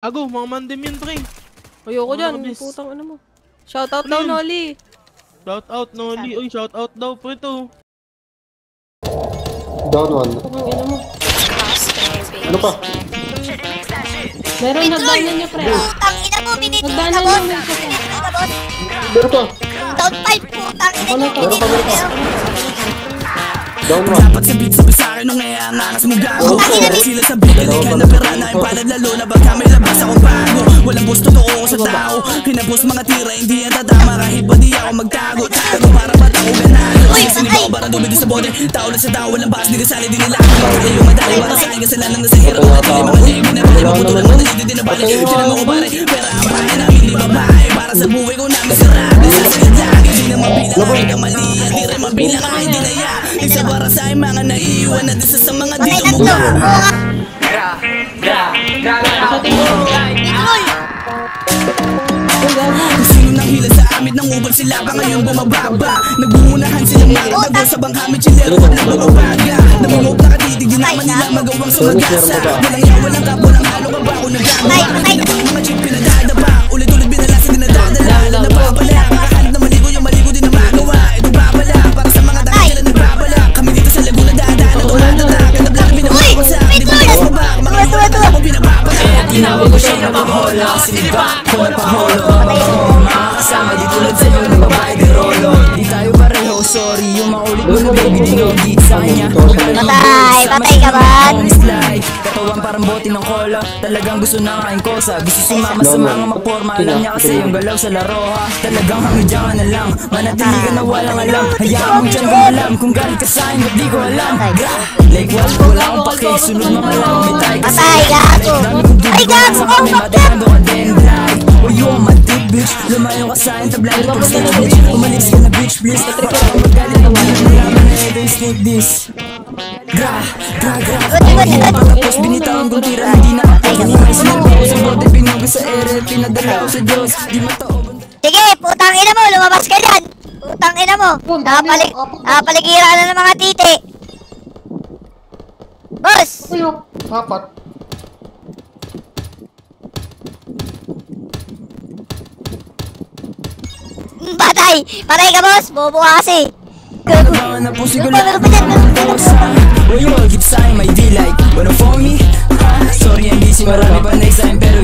Ago, mga mandim yun, pre. Ayoko dyan, putang ano mo. Shoutout daw, Noli. Shoutout, Noli. Uy, shoutout daw, pre to. Down one. Putang ina mo. Ano pa? Meron nagdanan niya, pre. Putang ina mo, minute ka Nagdanan boss. niya, Minute ka boss. Meron pa. Down 5, putang ina mo, Meron pa, meron pa. minute. Down one. Dapat sabihin sabi sa'kin nung ngayanganas mo gago. Sila sa bilik ka na pera na yung palad lalo na baka may labas akong bago. Walang boss totoo ko sa tao. Kinabos mga tira hindi yan tatama kahit ba di ako magtago. Tago para ba't ako ganado. Sinibaw para dumidi sa bote. Tao lang sa tao walang bakas di kasali di nila. Kaya yung madali para sa akin kasalanan na sa hirap. Natili mga di binabali. Maputulan mo na dito din nabali. Tinan mo ko pare. Pera ang bahay namin di babae. Para sa buhay ko namin sarado. Sa sagad lagi di na mabilang kahit ang mali. Di rin mabilang kahit di na ya. Isa para sa aking mga naiiwan na disa sa mga dito mo ka. Kung sino nang hila sa amin ng ubal sila pa ngayon bumababa. Nagbungunahan silang makatago sa bangkamit chilero at nagbababaga. Namimog na katitig di naman nila magawang sumagasa. Walang yaw, walang kapo ng halo ka ba ako nagagawa. Pinabang mga chip pinagdadapa. Ulit-ulit binalasa dinadadala. Alam na babala. Makahanap na maligo yung maligo din na magawa. Ito babala para sa mga dahil sila nagbabala. Kami dito sa Laguna dadaan na tumatata. Kanablang binababasa. Di ba kayo babak? Mga iwan na ako binababala. Kaya tinawag ko siya na pahola. Siniba ko na paholo. Mga kasama di tulad sa'yo na babae de rolo. Di tayo pareho, sorry. Yung makulit mo na baby di nobit sa kanya. Patay, patay ka ba? Katawan parang bote ng cola. Talagang gusto na kain kosa. Gusto sumama sa mga maporma. Alam niya kasi yung galaw sa laro ha. Talagang hangidya ka na lang. Manatili ka na walang alam. Hayaan mo dyan gumalam. Kung galit ka sa'kin ba't di ko alam. Like wala akong pake. Sunod mga lang. May tayo kasi. Patay, gago. Ay, gago. Oh, fuck that. Oh, you on my dick, bitch. Lumayo ka sa'kin, tablay ko sa bitch. Umalis ka na, bitch, please. Magalit na wala nalaman na ito yung sneak this. Gra. Tapos binitawan kong tira, hindi na ako. May snap ako sa bote, pinuwi sa ere. Pinadala ko sa Diyos, di matao. Sige, putang ina mo, lumabas ka dyan. Putang ina mo. Nakapaligira na ng mga titi. Boss! Apat. Patay! Patay ka, boss! Bobo ka kasi. Nabangan na po siguro lang Uy, all keep sa'yo, my D like wanna for me? Sorry, hindi si marami pa na exam pero